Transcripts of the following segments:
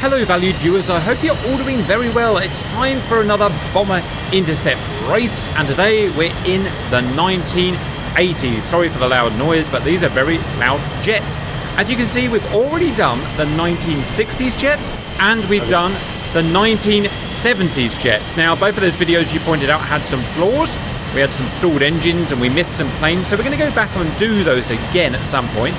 Hello valued viewers, I hope you're all doing very well. It's time for another Bomber Intercept race, and today we're in the 1980s. Sorry for the loud noise, but these are very loud jets. As you can see, we've already done the 1960s jets, and we've done the 1970s jets. Now, both of those videos you pointed out had some flaws. We had some stalled engines and we missed some planes, so we're going to go back and do those again at some point.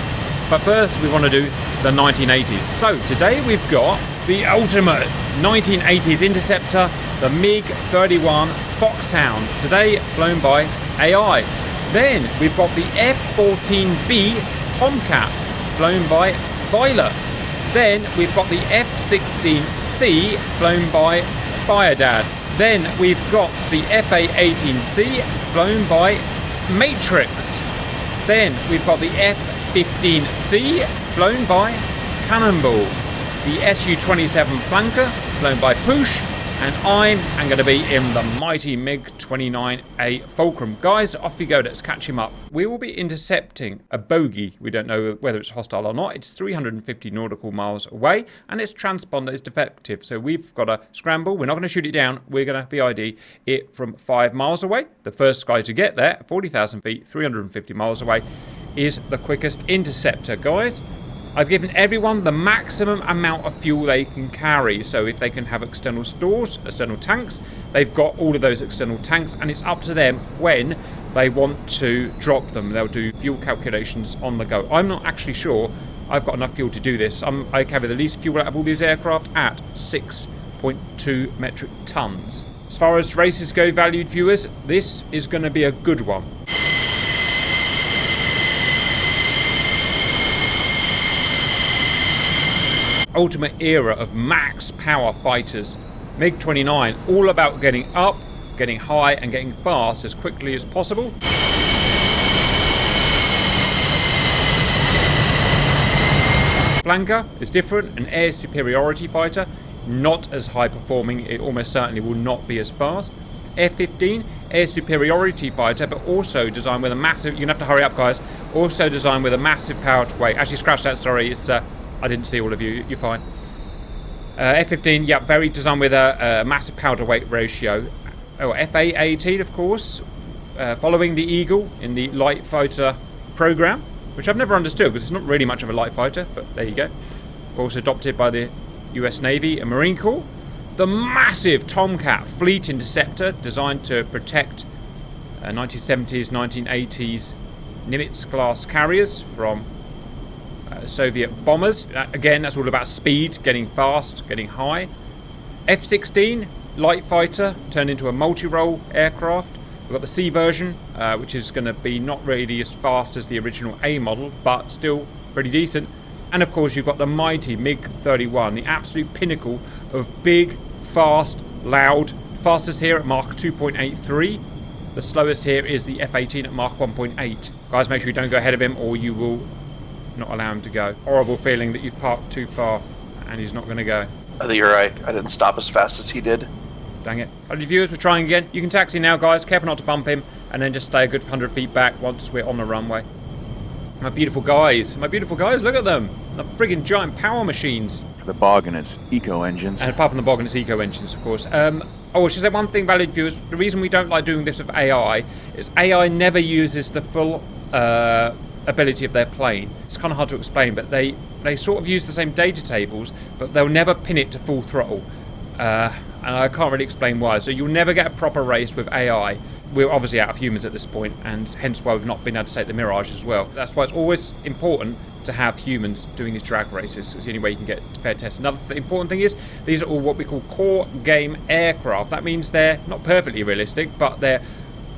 But first, we want to do the 1980s. So today we've got the ultimate 1980s Interceptor, the MiG-31 Foxhound, today flown by AI. Then we've got the F-14B Tomcat, flown by Violet. Then we've got the F-16C, flown by Firedad. Then we've got the FA-18C, flown by Matrix. Then we've got the F-15C, flown by Cannonball. The Su-27 Flanker, flown by Push. And I'm going to be in the mighty MiG-29A Fulcrum. Guys, off we go. Let's catch him up. We will be intercepting a bogey. We don't know whether it's hostile or not. It's 350 nautical miles away, and its transponder is defective. So we've got to scramble. We're not going to shoot it down. We're going to VID it from 5 miles away. The first guy to get there, 40,000 feet, 350 miles away, is the quickest interceptor, guys. I've given everyone the maximum amount of fuel they can carry. So if they can have external stores, external tanks, they've got all of those external tanks, and it's up to them when they want to drop them. They'll do fuel calculations on the go. I'm not actually sure I've got enough fuel to do this. I carry the least fuel out of all these aircraft at 6.2 metric tons. As far as races go, valued viewers, this is going to be a good one. Ultimate era of max power fighters. MiG-29, all about getting up, getting high, and getting fast as quickly as possible. Flanker is different, an air superiority fighter, not as high performing, it almost certainly will not be as fast. F-15, air superiority fighter, but also designed with a massive, you're going to have to hurry up guys, also designed with a massive power to weight. Actually scratch that, sorry, it's I didn't see all of you, you're fine. F-15, yeah, very designed with a massive power to weight ratio. Oh, FA-18, of course, following the Eagle in the light fighter program, which I've never understood because it's not really much of a light fighter, but there you go. Of course, adopted by the US Navy and Marine Corps. The massive Tomcat fleet interceptor designed to protect 1970s, 1980s Nimitz-class carriers from Soviet bombers. Again, that's all about speed, getting fast, getting high. F-16 light fighter turned into a multi-role aircraft. We've got the C version, which is going to be not really as fast as the original A model, but still pretty decent. And of course, you've got the mighty MiG-31, the absolute pinnacle of big, fast, loud. Fastest here at Mach 2.83. The slowest here is the F-18 at Mach 1.8. Guys, make sure you don't go ahead of him or you will not allow him to go. Horrible feeling that you've parked too far and he's not going to go. I think you're right. I didn't stop as fast as he did. Dang it. Other viewers, we're trying again. You can taxi now, guys. Careful not to bump him, and then just stay a good 100 feet back once we're on the runway. My beautiful guys, look at them. The friggin' giant power machines. The bog and its eco engines. And apart from the bog and its eco engines, of course. Oh, I should say one thing, valued viewers. The reason we don't like doing this with AI is AI never uses the full ability of their plane. It's kind of hard to explain, but they sort of use the same data tables, but they'll never pin it to full throttle. And I can't really explain why. So you'll never get a proper race with AI. We're obviously out of humans at this point, and hence why we've not been able to take the Mirage as well. That's why it's always important to have humans doing these drag races. It's the only way you can get fair tests. Another important thing is, these are all what we call core game aircraft. That means they're not perfectly realistic, but they're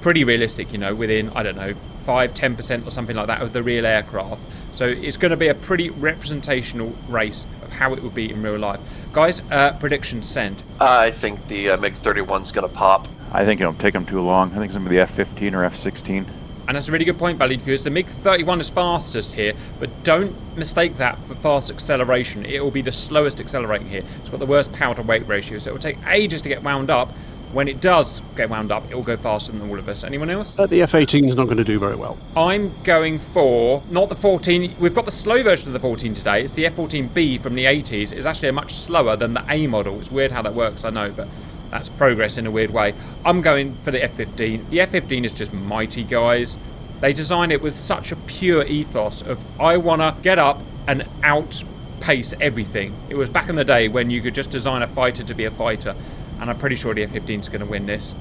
pretty realistic, you know, within, I don't know, 5-10% or something like that of the real aircraft. So it's going to be a pretty representational race of how it would be in real life. Guys, predictions send. I think the MiG-31's going to pop. I think it'll take them too long. I think it's going to be the F-15 or F-16. And that's a really good point, valued viewers. The MiG-31 is fastest here, but don't mistake that for fast acceleration. It will be the slowest accelerating here. It's got the worst power to weight ratio, so it will take ages to get wound up. when it does get wound up, it will go faster than all of us. Anyone else? The F-18 is not going to do very well. I'm going for, not the 14, we've got the slow version of the 14 today. It's the F-14B from the 80s. It's actually a much slower than the A model. It's weird how that works, I know, but that's progress in a weird way. I'm going for the F-15. The F-15 is just mighty, guys. They designed it with such a pure ethos of, I want to get up and outpace everything. It was back in the day when you could just design a fighter to be a fighter. And I'm pretty sure the F-15 is going to win this.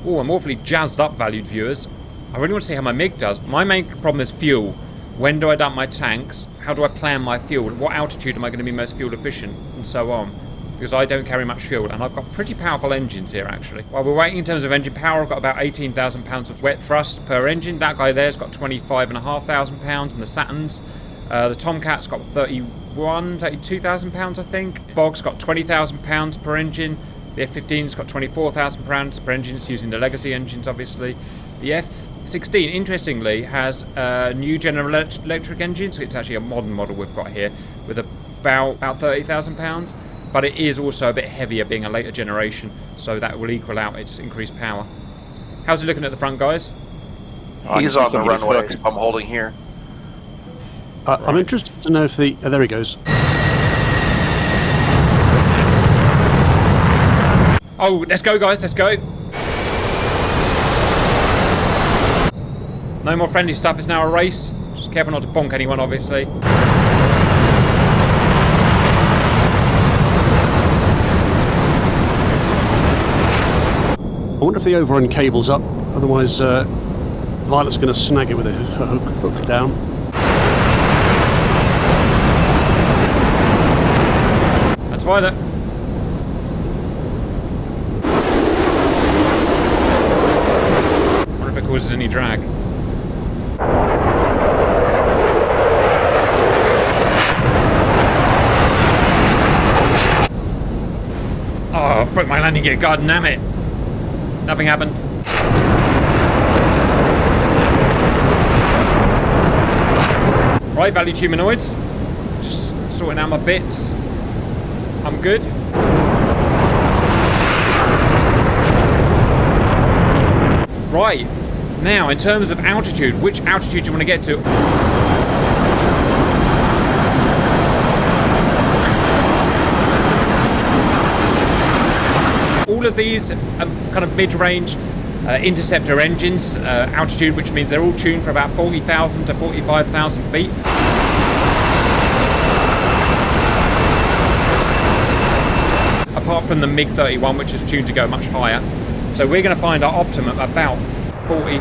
Oh, I'm awfully jazzed up, valued viewers. I really want to see how my MiG does. My main problem is fuel. When do I dump my tanks? How do I plan my fuel? What altitude am I going to be most fuel efficient? And so on. Because I don't carry much fuel, and I've got pretty powerful engines here, actually. While we're waiting in terms of engine power, I've got about 18,000 pounds of wet thrust per engine. That guy there's got 25,500 pounds, and the Saturns. The Tomcat's got 32,000 pounds, I think. Bog's got 20,000 pounds per engine. The F-15's got 24,000 pounds per engine. It's using the legacy engines, obviously. The F-16, interestingly, has new General Electric engines. It's actually a modern model we've got here, with about 30,000 pounds. But it is also a bit heavier, being a later generation, so that will equal out its increased power. How's it looking at the front, guys? He's on the runway. I'm holding here. I'm interested to know if the... there he goes. Oh, let's go, guys, let's go. No more friendly stuff, it's now a race. Just careful not to bonk anyone, obviously. I wonder if the overrun cable's up, otherwise Violet's going to snag it with her hook down. That's Violet. Wonder if it causes any drag. Oh, I broke my landing gear, god damn it. Nothing happened. Right, valued humanoids. Just sorting out my bits. I'm good. Right, now in terms of altitude, which altitude do you want to get to? All of these kind of mid-range Interceptor engines, altitude, which means they're all tuned for about 40,000 to 45,000 feet. Apart from the MiG-31, which is tuned to go much higher. So we're going to find our optimum about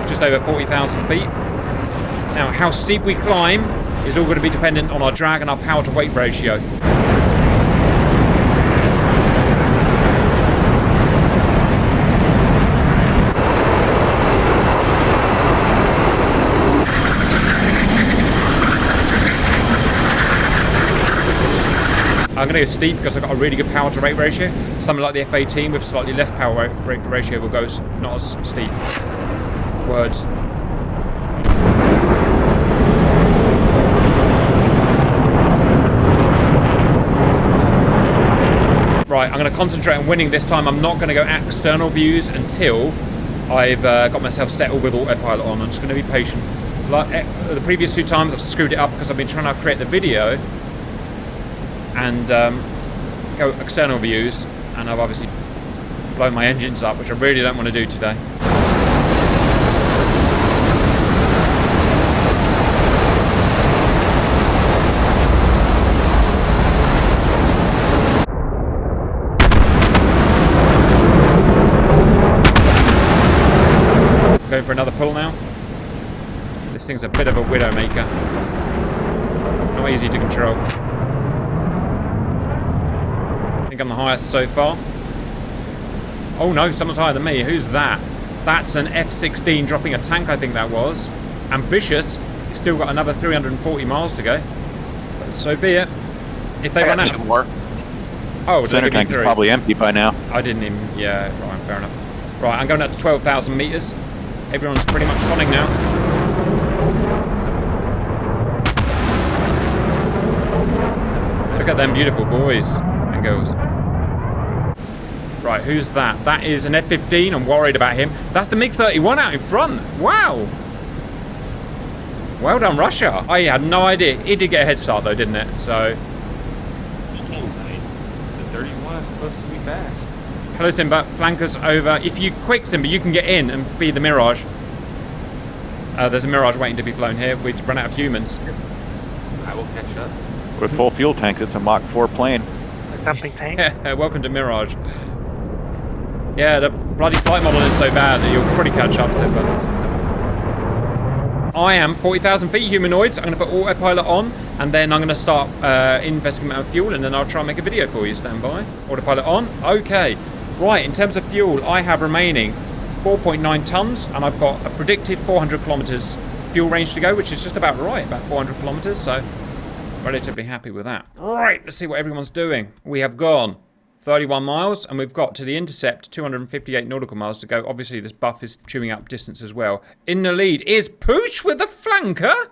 just over 40,000 feet. Now, how steep we climb is all going to be dependent on our drag and our power to weight ratio. I'm going to go steep because I've got a really good power to weight ratio. Something like the F-18 with slightly less power weight ratio will go not as steep. Words. Right, I'm going to concentrate on winning this time. I'm not going to go external views until I've got myself settled with autopilot on. I'm just going to be patient. Like the previous two times I've screwed it up because I've been trying to create the video and go external views, and I've obviously blown my engines up, which I really don't want to do today. Going for another pull now. This thing's a bit of a widowmaker. Not easy to control. I think I'm the highest so far. Oh no, someone's higher than me. Who's that? That's an F-16 dropping a tank, I think that was. Ambitious. He's still got another 340 miles to go. But so be it. If they run out. Two more. Oh, Center tank is probably empty by now. I didn't even. Yeah, right, fair enough. Right, I'm going up to 12,000 meters. Everyone's pretty much running now. Look at them beautiful boys and girls. Right, who's that? That is an F-15. I'm worried about him. That's the MiG-31 out in front. Wow. Well done, Russia. I had no idea. It did get a head start, though, didn't it? So... The 31 is supposed to be fast. Hello, Simba. Flankers over. If you quick, Simba, you can get in and be the Mirage. There's a Mirage waiting to be flown here. We've run out of humans. I will catch up. With full fuel tank, it's a Mach 4 plane. A dumping tank. Welcome to Mirage. Yeah, the bloody flight model is so bad that you'll probably catch up, Simba. I am 40,000 feet humanoids. I'm going to put autopilot on, and then I'm going to start investigating my fuel, and then I'll try and make a video for you. Stand by. Autopilot on. Okay. Right, in terms of fuel, I have remaining 4.9 tons, and I've got a predicted 400 kilometers fuel range to go, which is just about right, about 400 kilometers, so relatively happy with that. Right, let's see what everyone's doing. We have gone 31 miles, and we've got to the Intercept 258 nautical miles to go. Obviously, this buff is chewing up distance as well. In the lead is Pooch with the flanker.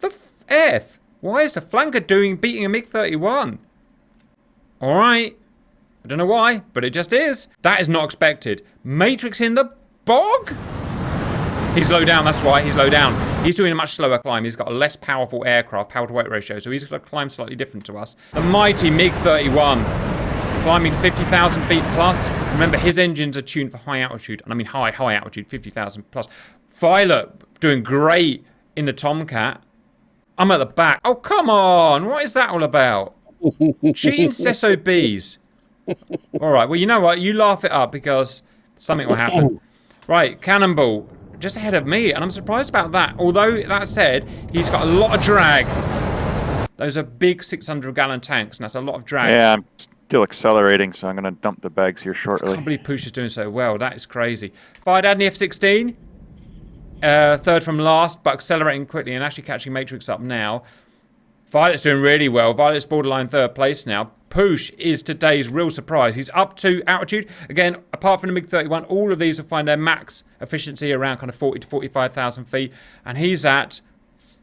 The F. Why is the flanker beating a MiG-31? All right. I don't know why, but it just is. That is not expected. Matrix in the bog? He's low down, that's why. He's low down. He's doing a much slower climb. He's got a less powerful aircraft, power-to-weight ratio, so he's going to climb slightly different to us. The mighty MiG-31. Climbing 50,000 feet plus. Remember, his engines are tuned for high altitude. And I mean high altitude, 50,000 plus. Violet doing great in the Tomcat. I'm at the back. Oh, come on. What is that all about? Cheating SOBs. All right. Well, you know what? You laugh it up because something will happen. Right. Cannonball. Just ahead of me. And I'm surprised about that. Although, that said, he's got a lot of drag. Those are big 600-gallon tanks. And that's a lot of drag. Yeah, I'm still accelerating, so I'm going to dump the bags here I shortly. can't believe Pooch is doing so well. That is crazy. Fired out in the F-16. Third from last, but accelerating quickly and actually catching Matrix up now. Violet's doing really well. Violet's borderline third place now. Pooch is today's real surprise. He's up to altitude. Again, apart from the MiG-31, all of these will find their max efficiency around kind of 40 to 45,000 feet. And he's at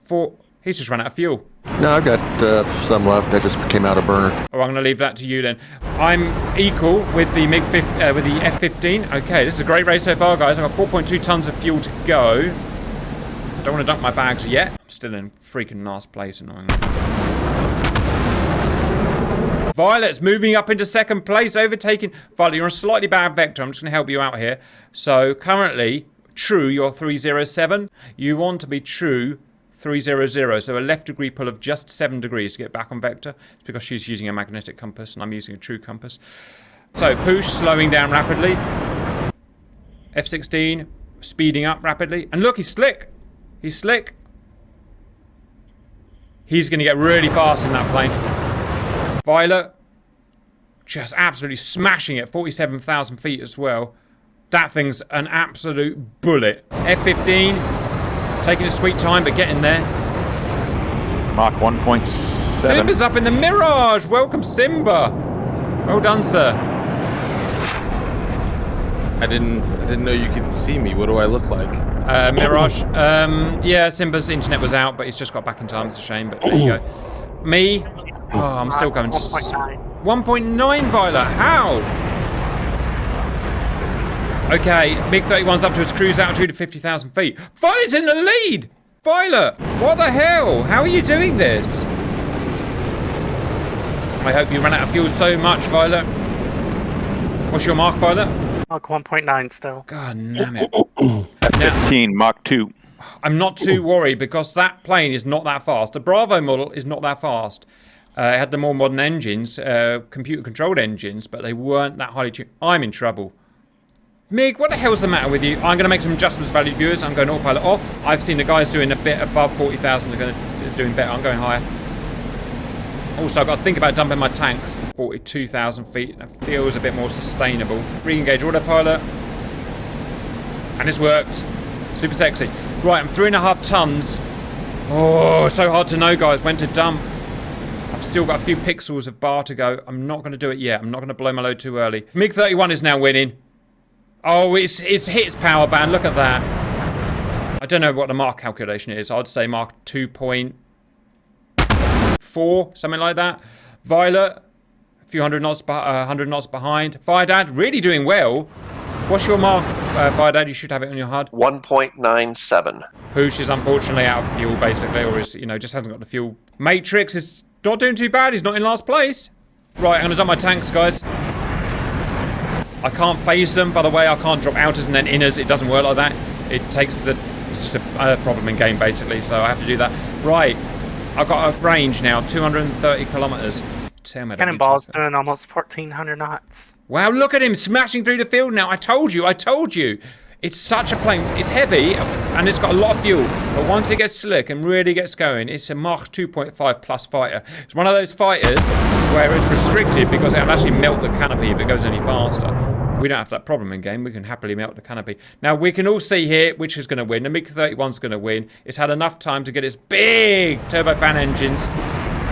4... He's just run out of fuel. No, I've got some left. I just came out of burner. Oh, I'm going to leave that to you then. I'm equal with the with the F-15. Okay, this is a great race so far, guys. I've got 4.2 tons of fuel to go. I don't want to dump my bags yet. I'm still in freaking last place, annoyingly. Violet's moving up into second place, overtaking... Violet, you're on a slightly bad vector. I'm just going to help you out here. So, currently, true, you're 307. You want to be true... 300, so a left degree pull of just 7 degrees to get back on vector. It's because she's using a magnetic compass and I'm using a true compass. So Pooch slowing down rapidly. F-16 speeding up rapidly. And look, he's slick. He's slick. He's going to get really fast in that plane. Violet just absolutely smashing it, 47,000 feet as well. That thing's an absolute bullet. F-15... taking a sweet time, but getting there. Mach 1.7. Simba's up in the Mirage. Welcome, Simba. Well done, sir. I didn't know you could see me. What do I look like? Mirage. Yeah, Simba's internet was out, but he's just got back in time. It's a shame, but there you go. Me. Oh, I'm still going. 1.9. 1.9, Violet. How? Okay, MiG-31's up to its cruise altitude of 50,000 feet. Violet's in the lead! Violet, what the hell? How are you doing this? I hope you ran out of fuel so much, Violet. What's your mark, Violet? Mark 1.9 still. God damn it. F-15, Mach 2. I'm not too worried because that plane is not that fast. The Bravo model is not that fast. It had the more modern engines, computer-controlled engines, but they weren't that highly tuned. I'm in trouble. Mig, what the hell's the matter with you? I'm going to make some adjustments, valued viewers. I'm going autopilot off. I've seen the guys doing a bit above 40,000. They're doing better. I'm going higher. Also, I've got to think about dumping my tanks. 42,000 feet. That feels a bit more sustainable. Re-engage autopilot. And it's worked. Super sexy. Right, I'm 3.5 tons. Oh, so hard to know, guys, when to dump. I've still got a few pixels of bar to go. I'm not going to do it yet. I'm not going to blow my load too early. MiG-31 is now winning. Oh, it's hit its power band. Look at that. I don't know what the Mach calculation is. I'd say Mach 2.4. 4, something like that. Violet, a few hundred knots, 100 knots behind. Fire Dad, really doing well. What's your mark, Fire Dad? You should have it on your HUD. 1.97. Poosh is unfortunately out of fuel, basically, or is, just hasn't got the fuel. Matrix is not doing too bad. He's not in last place. Right, I'm going to dump my tanks, guys. I can't phase them, by the way. I can't drop outers and then inners. It doesn't work like that. It's just a problem in game, basically, so I have to do that. Right, I've got a range now, 230 kilometers. Cannonball's doing almost 1,400 knots. Wow, look at him smashing through the field now. I told you. It's such a plane. It's heavy, and it's got a lot of fuel. But once it gets slick and really gets going, it's a Mach 2.5 plus fighter. It's one of those fighters where it's restricted because it'll actually melt the canopy if it goes any faster. We don't have that problem in game. We can happily melt the canopy. Now, we can all see here which is going to win. The MiG-31's going to win. It's had enough time to get its big turbofan engines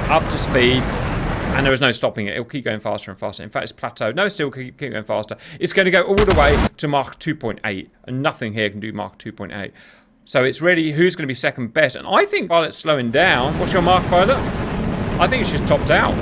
up to speed. And there is no stopping it. It'll keep going faster and faster. In fact, it's plateaued. No, it's still keep going faster. It's going to go all the way to Mach 2.8. And nothing here can do Mach 2.8. So it's really who's going to be second best. And I think Violet's slowing down. What's your mark, Violet? I think she's topped out.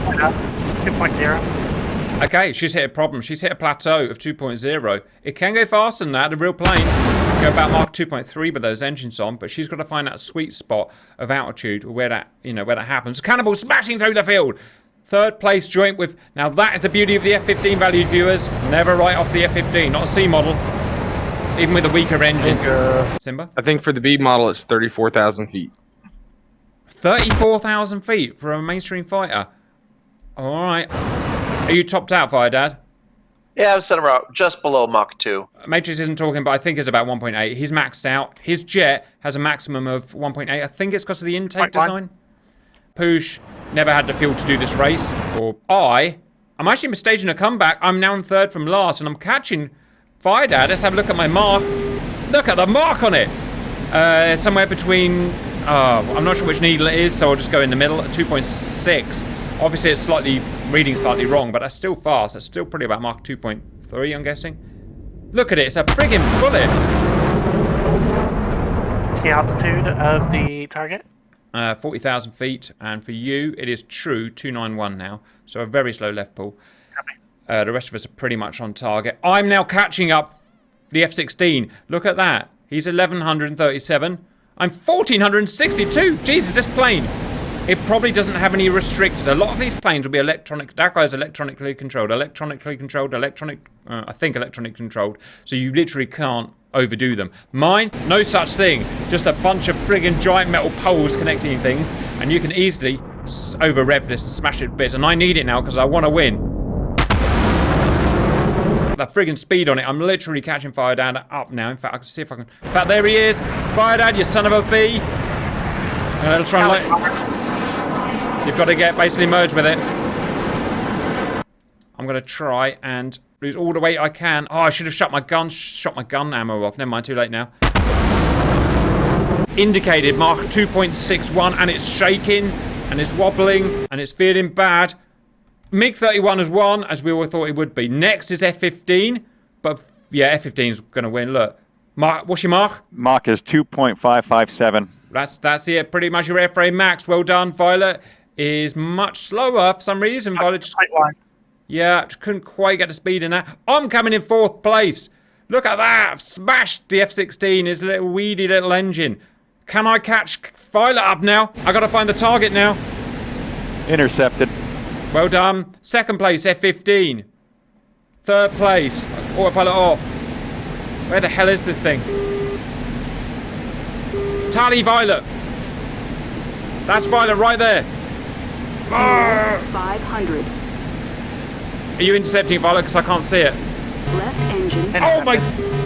2.0. Okay, she's hit a problem. She's hit a plateau of 2.0. It can go faster than that. The real plane can go about Mach 2.3 with those engines on. But she's got to find that sweet spot of altitude where that, where that happens. Cannibal smashing through the field. Third place joint with... Now that is the beauty of the F-15, valued viewers. Never write off the F-15. Not a C model. Even with the weaker engines. Simba? I think for the B model, it's 34,000 feet. 34,000 feet for a mainstream fighter. Alright. Are you topped out, Fire Dad? Yeah, I've set him out just below Mach 2. Matrix isn't talking, but I think it's about 1.8. He's maxed out. His jet has a maximum of 1.8. I think it's because of the intake design. Poosh never had the fuel to do this race. Or I'm actually staging a comeback. I'm now in third from last, and I'm catching Fire Dad. Let's have a look at my mark. Look at the mark on it. Somewhere between... I'm not sure which needle it is, so I'll just go in the middle at 2.6. Obviously, it's reading slightly wrong, but that's still fast. That's still pretty about Mach 2.3, I'm guessing. Look at it. It's a friggin' bullet. What's the altitude of the target? 40,000 feet, and for you, it is true 291 now. So a very slow left pull. The rest of us are pretty much on target. I'm now catching up the F-16. Look at that. He's 1,137. I'm 1,462. Jesus, this plane. It probably doesn't have any restrictors. A lot of these planes will be electronic. That guy's electronically controlled. I think electronic controlled. So you literally can't overdo them. Mine, no such thing. Just a bunch of friggin' giant metal poles connecting things, and you can easily over rev this and smash it to bits. And I need it now because I want to win. The friggin' speed on it. I'm literally catching Fire Dad up now. In fact, I can see if I can. In fact, there he is. Fire Dad, you son of a bee. I'll try and you've got to basically merge with it. I'm going to try and lose all the weight I can. Oh, I should have shot my gun ammo off. Never mind, too late now. Indicated Mach 2.61, and it's shaking, and it's wobbling, and it's feeling bad. MiG-31 has won, as we all thought it would be. Next is F-15, but yeah, F-15's going to win. Look, what's your Mach? Mach is 2.557. That's it. Pretty much your airframe max. Well done, Violet. Is much slower for some reason. Violet just... Yeah, couldn't quite get the speed in that. I'm coming in fourth place. Look at that. I've smashed the F-16, his little weedy little engine. Can I catch Violet up now? I got to find the target now. Intercepted. Well done. Second place, F-15. Third place, autopilot off. Where the hell is this thing? Tally Violet. That's Violet right there. 500. Are you intercepting, Violet? Because I can't see it. Left engine. Oh my...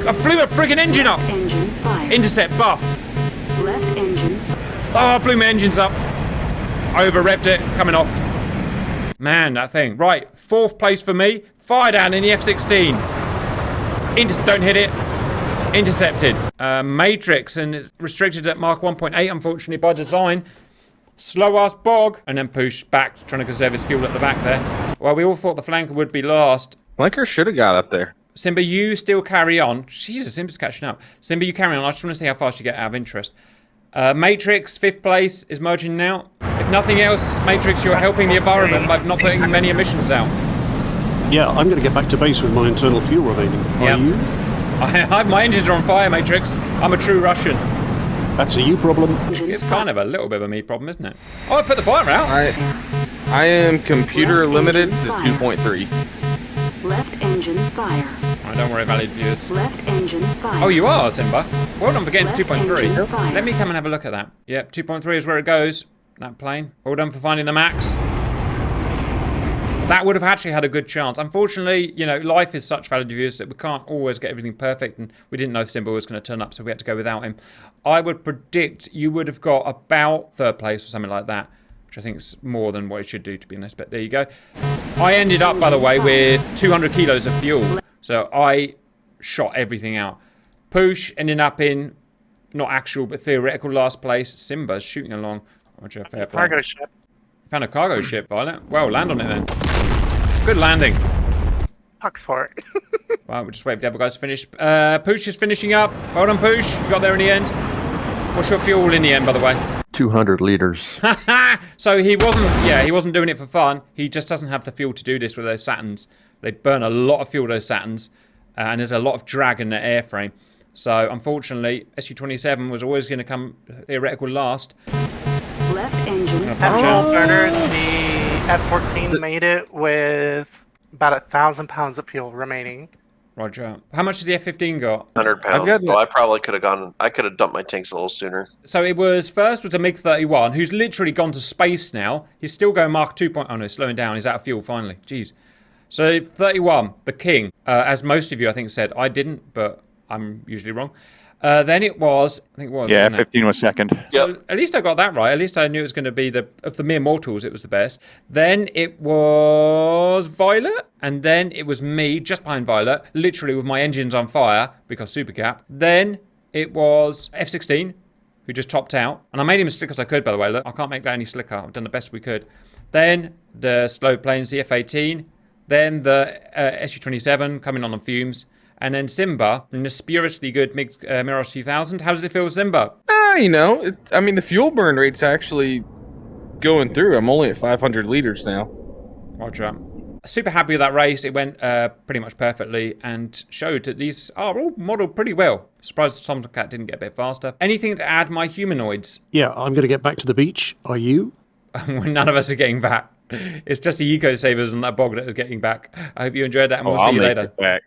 I blew a friggin' engine up. Engine fire. Intercept buff. Left engine. Oh, I blew my engines up. I over-revved it. Coming off. Man, that thing. Right. Fourth place for me. Fire down in the F-16. Don't hit it. Intercepted. Matrix, and it's restricted at Mach 1.8, unfortunately, by design. Slow-ass bog. And then push back, trying to conserve his fuel at the back there. Well, we all thought the flanker would be last. Flanker should have got up there. Simba, you still carry on. Jesus, Simba's catching up. Simba, you carry on. I just want to see how fast you get out of interest. Matrix, fifth place, is merging now. If nothing else, Matrix, you're helping the environment by not putting many emissions out. Yeah, I'm going to get back to base with my internal fuel remaining. Yep. Are you? My engines are on fire, Matrix. I'm a true Russian. That's a you problem. It's kind of a little bit of a me problem, isn't it? Oh, I put the fire out. I am computer limited to 2.3. Left engine fire. Right, don't worry, valid viewers. Left engine fire. Oh, you are, Simba. Well done for getting Left 2.3. engine fire. Let me come and have a look at that. Yep, 2.3 is where it goes. That plane. Well done for finding the max. That would have actually had a good chance. Unfortunately, you know, life is such, valid viewers, that we can't always get everything perfect, and we didn't know if Simba was going to turn up, so we had to go without him. I would predict you would have got about 3rd place or something like that, which I think is more than what it should do, to be honest, but there you go. I ended up, by the way, with 200 kilos of fuel, so I shot everything out. Poosh ended up in, not actual, but theoretical last place. Simba's shooting along. Roger, fair play. Cargo ship. Found a cargo ship, Violet. Well, land on it then. Good landing. Pucks for it. Right, we'll just wait for the other guys to finish. Poosh is finishing up. Well done, Poosh. You got there in the end. What's your fuel in the end, by the way? 200 liters. So he wasn't doing it for fun. He just doesn't have the fuel to do this with those Saturns. They burn a lot of fuel, those Saturns, and there's a lot of drag in their airframe. So unfortunately, SU-27 was always going to come theoretical last. Left engine Gonna That punch fuel out. burner, the F-14 made it with about 1,000 pounds of fuel remaining. Roger. How much has the F-15 got? 100 pounds. got So I probably could have gone. I could have dumped my tanks a little sooner. So it was, first was a MiG-31, who's literally gone to space now. He's still going Mark 2. Oh no, slowing down. He's out of fuel finally. Jeez. So 31, the king, as most of you I think said. I didn't, but I'm usually wrong. Then it was, I think it was. Yeah, wasn't it? F-15 was second. So at least I got that right. At least I knew it was going to be of the mere mortals, it was the best. Then it was Violet, and then it was me, just behind Violet, literally with my engines on fire because Supercap. Then it was F-16, who just topped out, and I made him as slick as I could, by the way. Look, I can't make that any slicker. I've done the best we could. Then the slow planes, the F-18. Then the SU-27 coming on fumes. And then Simba, in a spuriously good Mirage 2000. How does it feel, Simba? You know, I mean, the fuel burn rate's actually going through. I'm only at 500 liters now. Roger. Super happy with that race. It went pretty much perfectly and showed that these are all modelled pretty well. Surprised Tomcat didn't get a bit faster. Anything to add, my humanoids? Yeah, I'm going to get back to the beach. Are you? None of us are getting back. It's just the eco-savers on that bog that are getting back. I hope you enjoyed that, and we'll I'll see you make later. it back.